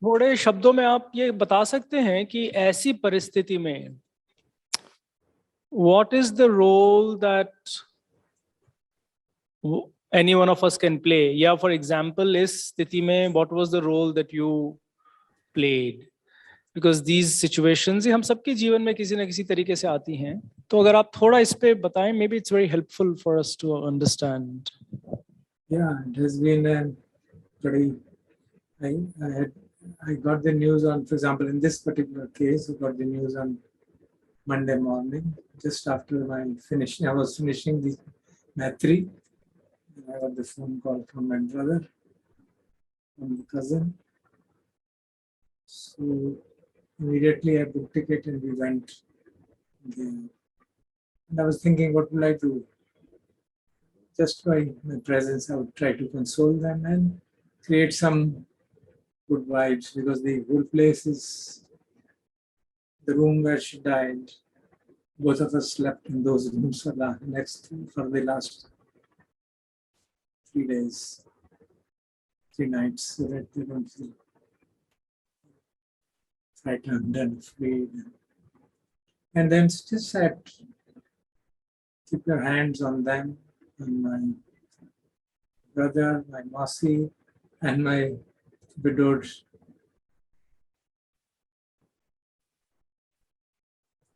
थोड़े शब्दों में आप ये बता सकते हैं कि ऐसी परिस्थिति में what is the role that any one of us can play? या for example इस स्थिति में what was the role that you played? Because these situations हम सबके जीवन में किसी न किसी तरीके से आती हैं, तो अगर आप थोड़ा इस पे बताएं, maybe it's very helpful for us to understand. Yeah, it has been a pretty. I got the news on, for example, in this particular case, I got the news on Monday morning, just after my finishing. I was finishing the math 3. I got the phone call from my brother, from the cousin. So immediately I booked ticket and we went there. And I was thinking, what will I do? Just by my presence, I would try to console them and create some good vibes, because the whole place is the room where she died. Both of us slept in those rooms for the last 3 days, 3 nights, so that they don't feel frightened and afraid. And then just sat, keep your hands on them, on my brother, my Masi, and my widowed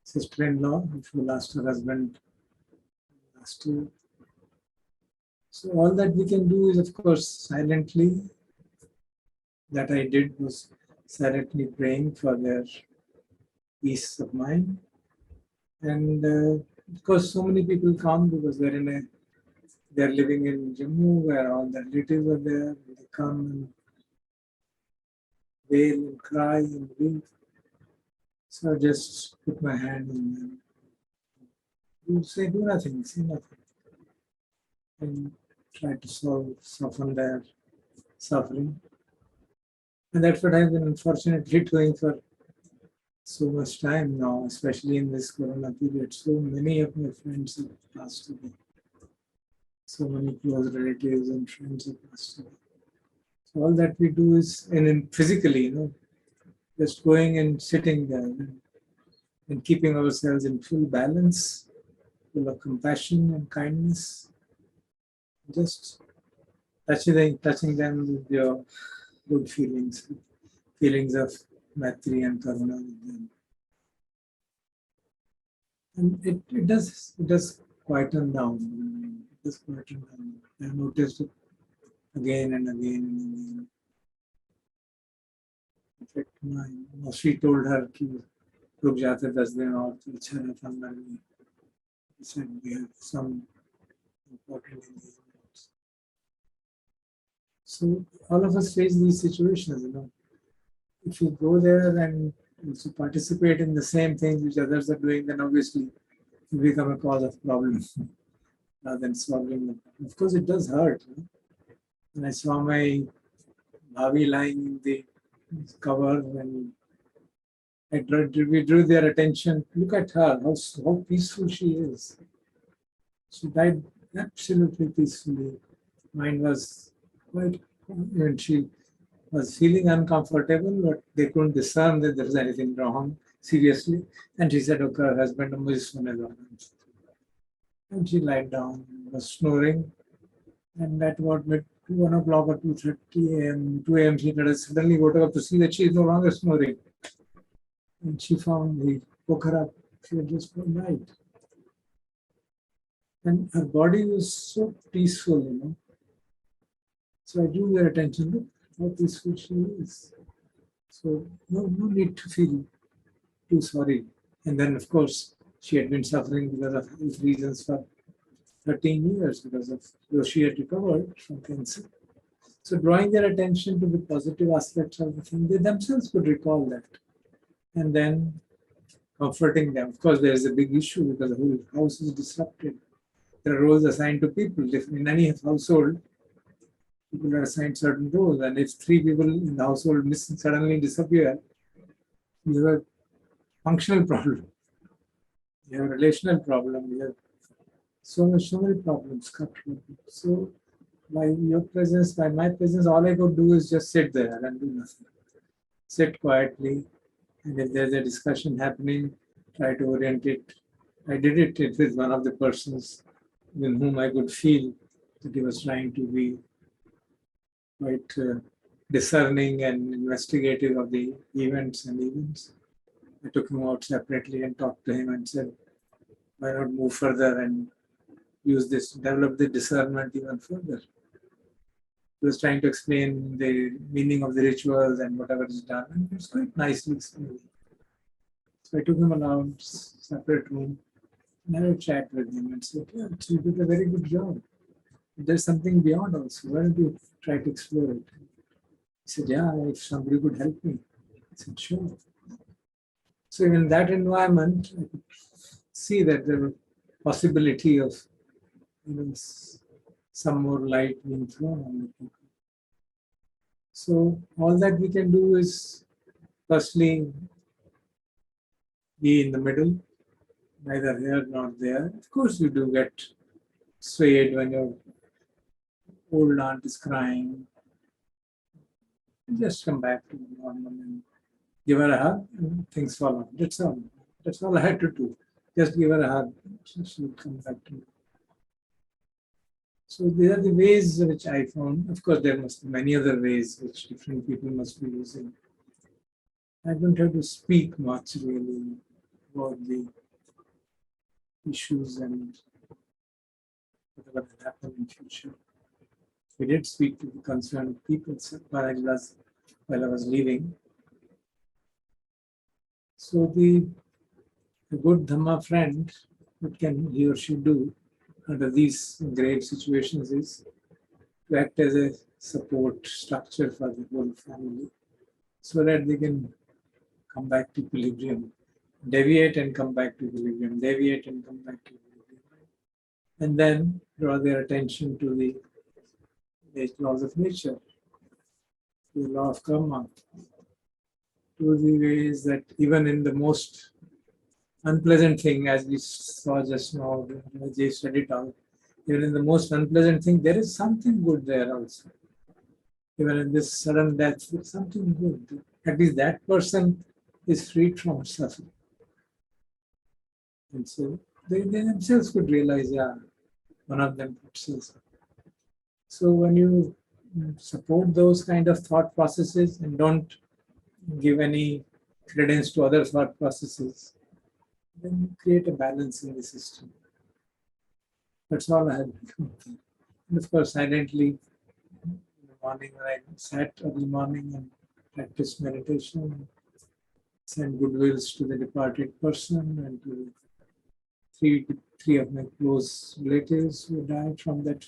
sister-in-law, who lost her husband last year. So all that we can do is, of course, silently. That I did was silently praying for their peace of mind. And of course, so many people come because they're living in Jammu, where all their relatives are there. They come and wail and cry and weep. So I just put my hand on them. You say, do nothing, say nothing. And try to soften their suffering. And that's what I've been unfortunately doing for so much time now, especially in this Corona period. So many of my friends have passed away. So many close relatives and friends have passed away. So all that we do is, and in physically, just going and sitting there and keeping ourselves in full balance, full of compassion and kindness. Just touching them with your good feelings of Maitri and Karuna with them. And it does quieten down. It does quieten down. I noticed it again and again and again. In fact, she told her कि रुक जाते 10 दिन और तो अच्छा रहता हमारे लिए. He said we have some important engagements. So all of us face these situations, If you go there and also participate in the same things which others are doing, then obviously you become a cause of problem rather than solving them. Of course, it does hurt. When I saw my Bhavi lying in the cover, when we drew their attention, look at her, how peaceful she is. She died absolutely peacefully. Mine was quite, and she was feeling uncomfortable, but they couldn't discern that there was anything wrong, seriously. And she said, okay, her husband and she lied down, was snoring. And at about 1 o'clock or 2:30 a.m., 2 a.m., she suddenly woke up to see that she is no longer snoring. And she found, he woke her up. She had just died. And her body was so peaceful, So I drew their attention, look how peaceful she is. So no need to feel too sorry. And then, of course, she had been suffering because of health reasons for 13 years, though she had recovered from cancer. So drawing their attention to the positive aspects of the thing, they themselves could recall that. And then comforting them. Of course, there is a big issue because the whole house is disrupted. There are roles assigned to people. In any household, people are assigned certain roles. And if 3 people in the household suddenly disappear, you have a functional problem. You have a relational problem. You have so many problems. So by my presence, all I could do is just sit there and do nothing. sit quietly, and if there's a discussion happening, try to orient it. I did it with one of the persons with whom I could feel that he was trying to be quite discerning and investigative of the events and events. I took him out separately and talked to him and said, why not move further and use this, develop the discernment even further. He was trying to explain the meaning of the rituals and whatever is done, and it was quite nicely explained. So I took him around separate room and had a chat with him and said, yeah, you did a very good job. There's something beyond also. Why don't you try to explore it? He said, yeah, if somebody could help me. I said, sure. So in that environment, I could see that there was possibility of some more light being thrown on the people. So all that we can do is firstly be in the middle, neither here nor there. Of course, you do get swayed when your old aunt is crying. Just come back to normal and give her a hug, and things fall off. That's all. That's all I had to do. Just give her a hug. She will come back to me. So these are the ways which I found. Of course, there must be many other ways which different people must be using. I don't have to speak much really about the issues and whatever will happen in future. We did speak to the concerned people while I was leaving. So the good Dhamma friend, what can he or she do under these grave situations is to act as a support structure for the whole family so that they can come back to equilibrium, deviate and come back to equilibrium, deviate and come back to equilibrium. And then draw their attention to the laws of nature, the law of karma, to the ways that even in the most unpleasant thing, as we saw just now, Jay said it out, even in the most unpleasant thing, there is something good there also. Even in this sudden death, there's something good. At least that person is freed from suffering. And so they themselves could realize, yeah, one of them says. So when you support those kind of thought processes and don't give any credence to other thought processes, then you create a balance in the system. That's all I had to do. And of course, silently, in the morning when I sat early morning and practiced meditation, send goodwills to the departed person and to three of my close relatives who died from that,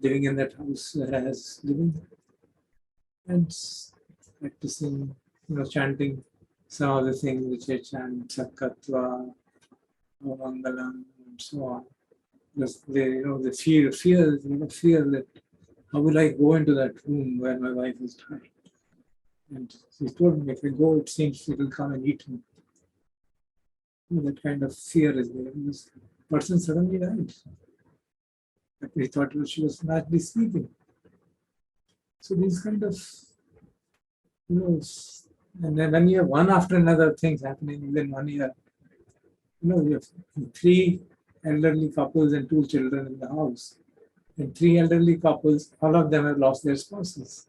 living in that house where I was living, and practicing, chanting some of the things which I chant, Sakkatva, Mangalam, and so on. The fear that how will I go into that room where my wife is dying? And she told me, if I go, it seems she will come and eat me. That kind of fear is there. This person suddenly died. But we thought she was naturally sleeping. So these kind of, and then when you have one after another things happening within 1 year, you have 3 elderly couples and 2 children in the house. And 3 elderly couples, all of them have lost their spouses.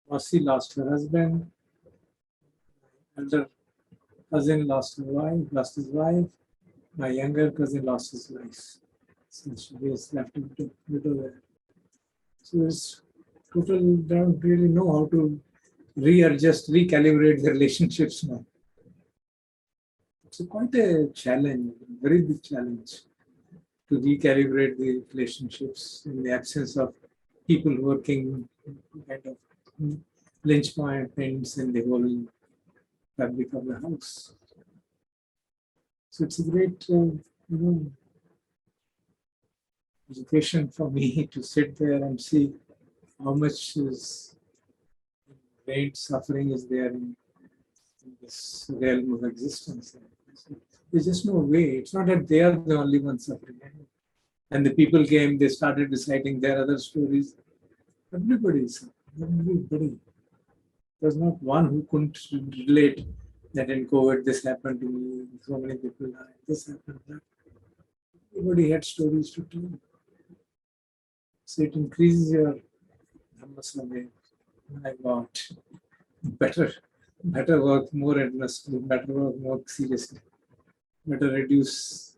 Mossi lost her husband. Elder cousin lost his wife. My younger cousin lost his wife. So she was left in the middle there. So it's total, don't really know how to readjust, recalibrate the relationships now. It's quite a challenge, very big challenge to recalibrate the relationships in the absence of people working kind of lynch points in the whole fabric of the house. So it's a great, education for me to sit there and see how much great suffering is there in this realm of existence. There's just no way. It's not that they are the only ones suffering. And the people came, they started reciting their other stories. Everybody is suffering. Everybody. There's not one who couldn't relate that in COVID this happened to me, so many people died, this happened, that. Everybody had stories to tell. So it increases your Dhamma. My God, better work more earnestly, better work more seriously, better reduce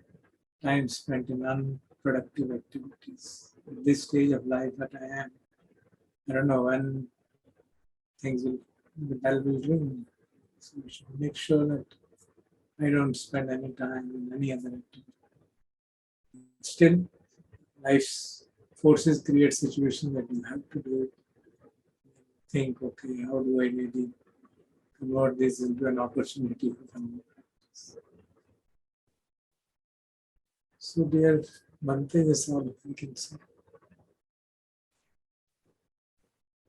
time spent in unproductive activities. At this stage of life that I am, I don't know when things will, the bell will ring. So we should make sure that I don't spend any time in any other activity. Still, life's forces create situations that you have to do it. Think, okay, how do I really convert this into an opportunity for family practice? So, dear Bhante, that's all we can say.